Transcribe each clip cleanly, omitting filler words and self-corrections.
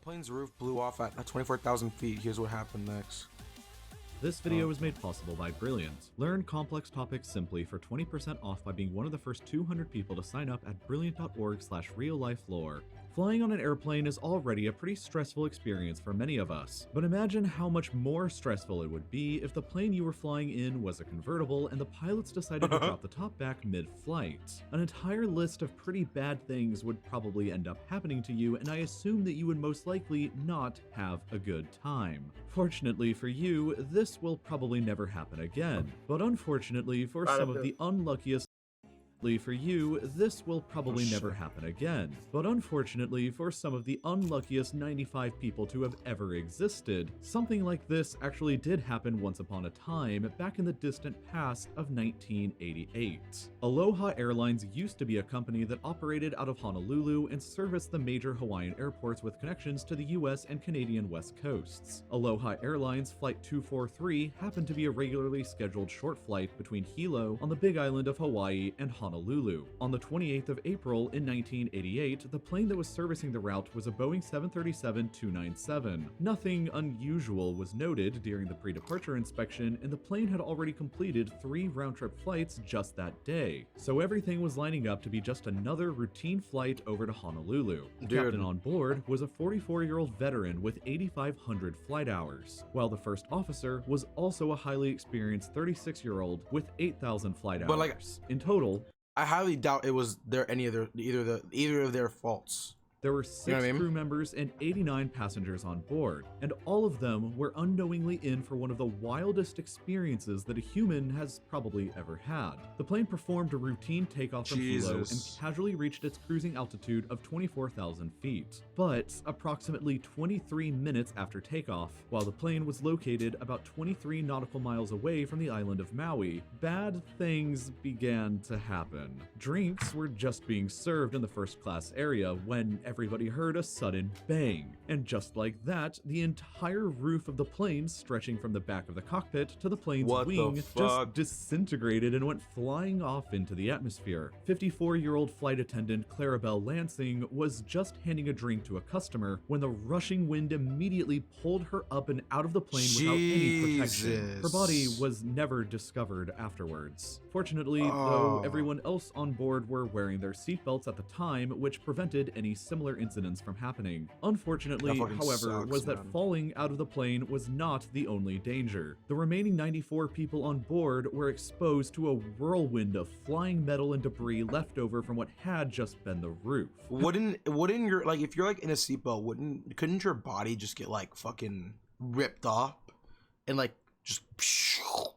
plane's roof blew off at 24,000 feet. Here's what happened next. This video is made possible by Brilliant. Learn complex topics simply for 20% off by being one of the first 200 people to sign up at brilliant.org/RealLifeLore. Flying on an airplane is already a pretty stressful experience for many of us, but imagine how much more stressful it would be if the plane you were flying in was a convertible and the pilots decided to drop the top back mid-flight. An entire list of pretty bad things would probably end up happening to you, and I assume that you would most likely not have a good time. Fortunately for you, this will probably never happen again, but unfortunately for some of the unluckiest for you, this will probably never happen again. But unfortunately, for some of the unluckiest 95 people to have ever existed, something like this actually did happen once upon a time, back in the distant past of 1988. Aloha Airlines used to be a company that operated out of Honolulu and serviced the major Hawaiian airports with connections to the US and Canadian West Coasts. Aloha Airlines Flight 243 happened to be a regularly scheduled short flight between Hilo on the Big Island of Hawaii and Honolulu. On the 28th of April in 1988, the plane that was servicing the route was a Boeing 737-297. Nothing unusual was noted during the pre-departure inspection, and the plane had already completed 3 round-trip flights just that day. So everything was lining up to be just another routine flight over to Honolulu. The captain on board was a 44-year-old veteran with 8,500 flight hours, while the first officer was also a highly experienced 36-year-old with 8,000 flight hours. In total, I highly doubt it was either of their faults. There were 6 crew members and 89 passengers on board, and all of them were unknowingly in for one of the wildest experiences that a human has probably ever had. The plane performed a routine takeoff from Hilo and casually reached its cruising altitude of 24,000 feet. But approximately 23 minutes after takeoff, while the plane was located about 23 nautical miles away from the island of Maui, bad things began to happen. Drinks were just being served in the first class area when everybody heard a sudden bang, and just like that, the entire roof of the plane, stretching from the back of the cockpit to the plane's wing, just disintegrated and went flying off into the atmosphere. 54-year-old flight attendant Clarabelle Lansing was just handing a drink to a customer when the rushing wind immediately pulled her up and out of the plane without any protection. Her body was never discovered afterwards. Fortunately, though, everyone else on board were wearing their seatbelts at the time, which prevented any similar incidents from happening. Unfortunately, however, was that falling out of the plane was not the only danger. The remaining 94 people on board were exposed to a whirlwind of flying metal and debris left over from what had just been the roof. Wouldn't your, like, if you're like in a seatbelt, couldn't your body just get like fucking ripped off and like just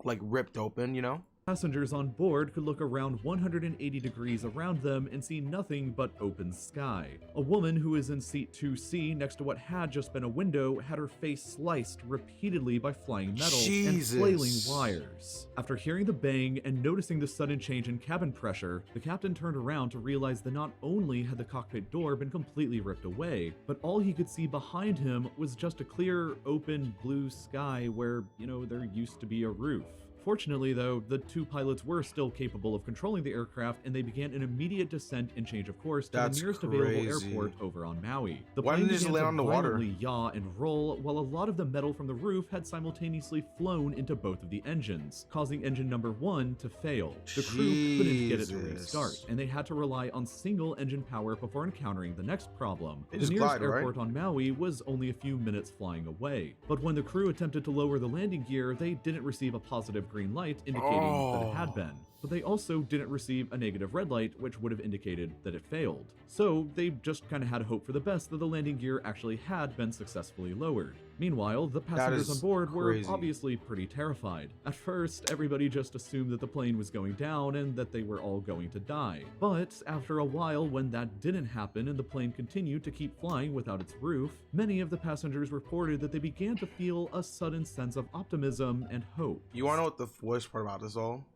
like ripped open, you know? Passengers on board could look around 180 degrees around them and see nothing but open sky. A woman who was in seat 2C next to what had just been a window had her face sliced repeatedly by flying metal and flailing wires. After hearing the bang and noticing the sudden change in cabin pressure, the captain turned around to realize that not only had the cockpit door been completely ripped away, but all he could see behind him was just a clear, open blue sky where, you know, there used to be a roof. Fortunately, though, the 2 pilots were still capable of controlling the aircraft, and they began an immediate descent and change of course to the nearest available airport over on Maui. The plane began to violently yaw and roll, while a lot of the metal from the roof had simultaneously flown into both of the engines, causing engine number 1 to fail. The crew couldn't get it to restart, and they had to rely on single engine power before encountering the next problem. The nearest airport on Maui was only a few minutes flying away, but when the crew attempted to lower the landing gear, they didn't receive a positive green light indicating that it had been, but they also didn't receive a negative red light, which would have indicated that it failed. So they just kind of had hope for the best that the landing gear actually had been successfully lowered. Meanwhile, the passengers on board were obviously pretty terrified. At first, everybody just assumed that the plane was going down and that they were all going to die. But after a while, when that didn't happen and the plane continued to keep flying without its roof, many of the passengers reported that they began to feel a sudden sense of optimism and hope. You wanna know what the worst part about this all?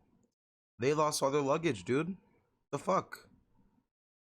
They lost all their luggage, dude. The fuck?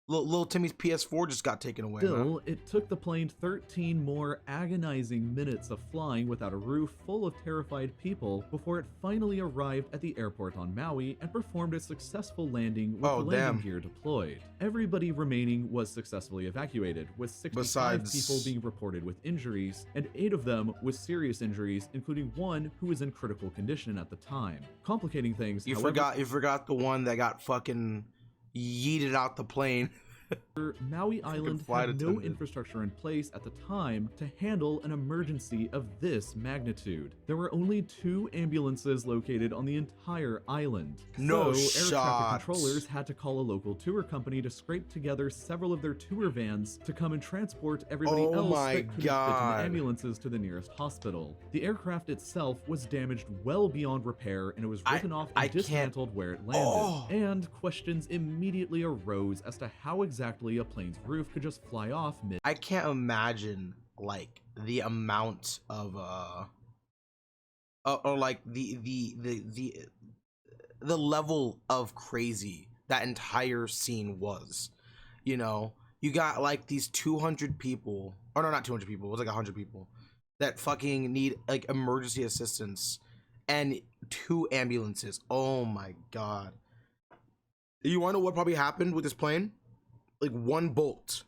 Little Timmy's PS4 just got taken away. Still, it took the plane 13 more agonizing minutes of flying without a roof full of terrified people before it finally arrived at the airport on Maui and performed a successful landing with the landing gear deployed. Everybody remaining was successfully evacuated, with 65 people being reported with injuries, and 8 of them with serious injuries, including one who was in critical condition at the time. Complicating things, you forgot the one that got fucking yeeted out the plane. Maui Island had no infrastructure in place at the time to handle an emergency of this magnitude. There were only 2 ambulances located on the entire island. No so air traffic controllers had to call a local tour company to scrape together several of their tour vans to come and transport everybody else that couldn't fit in the ambulances to the nearest hospital. The aircraft itself was damaged well beyond repair, and it was written off and dismantled where it landed. And questions immediately arose as to how exactly a plane's roof could just fly off mid. I can't imagine like the amount of or like the level of crazy that entire scene was. You know, you got like these 200 people, or no, not 200 people, it was like 100 people that fucking need like emergency assistance and 2 ambulances. Oh my god. You want to know what probably happened with this plane? Like 1 bolt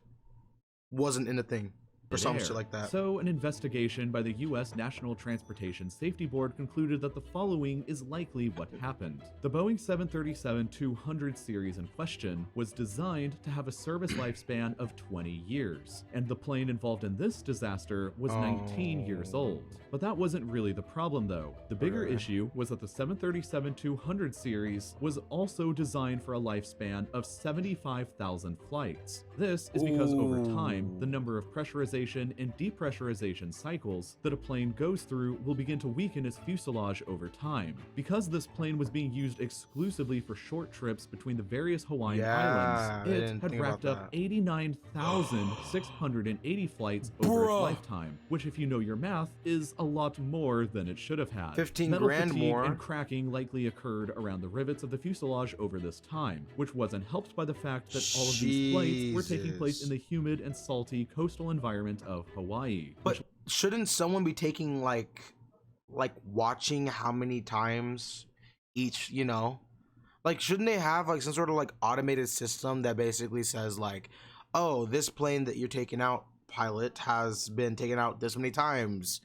wasn't in the thing or some shit like that. So an investigation by the U.S. National Transportation Safety Board concluded that the following is likely what happened. The Boeing 737-200 series in question was designed to have a service lifespan of 20 years, and the plane involved in this disaster was 19 years old. But that wasn't really the problem though. The bigger issue was that the 737-200 series was also designed for a lifespan of 75,000 flights. This is because over time, the number of pressurization and depressurization cycles that a plane goes through will begin to weaken its fuselage over time. Because this plane was being used exclusively for short trips between the various Hawaiian islands, it had racked up 89,680 flights over its lifetime, which, if you know your math, is a lot more than it should have had. 15 Metal grand fatigue more. And cracking likely occurred around the rivets of the fuselage over this time, which wasn't helped by the fact that all of these flights were taking place in the humid and salty coastal environment of Hawaii. But shouldn't someone be taking like watching how many times each, you know, like shouldn't they have like some sort of like automated system that basically says like, oh, this plane that you're taking out, pilot, has been taken out this many times.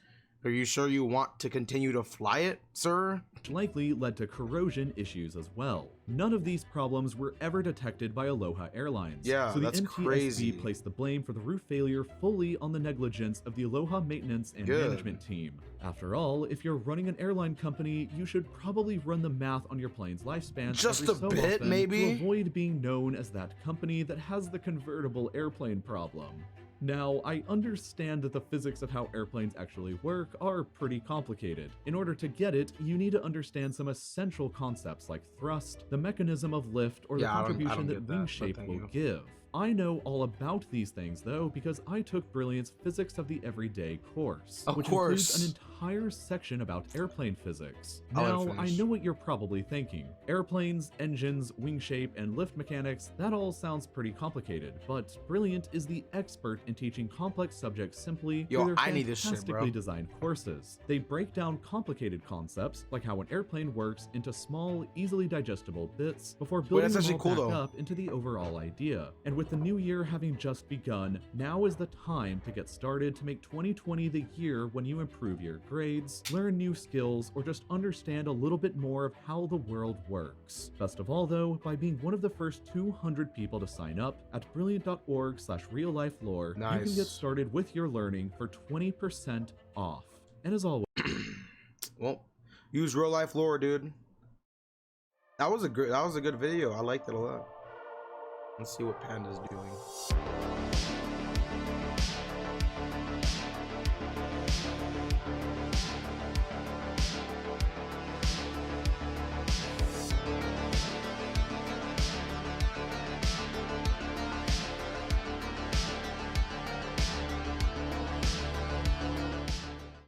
Are you sure you want to continue to fly it, sir? Likely led to corrosion issues as well. None of these problems were ever detected by Aloha Airlines. Yeah, so the that's NTSB crazy. placed the blame for the roof failure fully on the negligence of the Aloha maintenance and management team. After all, if you're running an airline company, you should probably run the math on your plane's lifespan just every a so bit, often maybe, to avoid being known as that company that has the convertible airplane problem. Now, I understand that the physics of how airplanes actually work are pretty complicated. In order to get it, you need to understand some essential concepts like thrust, the mechanism of lift, or the contribution that wing shape will give. I know all about these things though because I took Brilliant's Physics of the Everyday course, which includes an entire section about airplane physics. Now, I know what you're probably thinking. Airplanes, engines, wing shape, and lift mechanics, that all sounds pretty complicated, but Brilliant is the expert in teaching complex subjects simply through their fantastically designed courses. They break down complicated concepts, like how an airplane works, into small, easily digestible bits before building them all back up into the overall idea. And with the new year having just begun, now is the time to get started to make 2020 the year when you improve your grades, learn new skills, or just understand a little bit more of how the world works. Best of all though, by being one of the first 200 people to sign up at brilliant.org/RealLifeLore, you can get started with your learning for 20% off. And as always, well, use RealLifeLore, dude. That was a good video. I liked it a lot. Let's see what Panda's doing.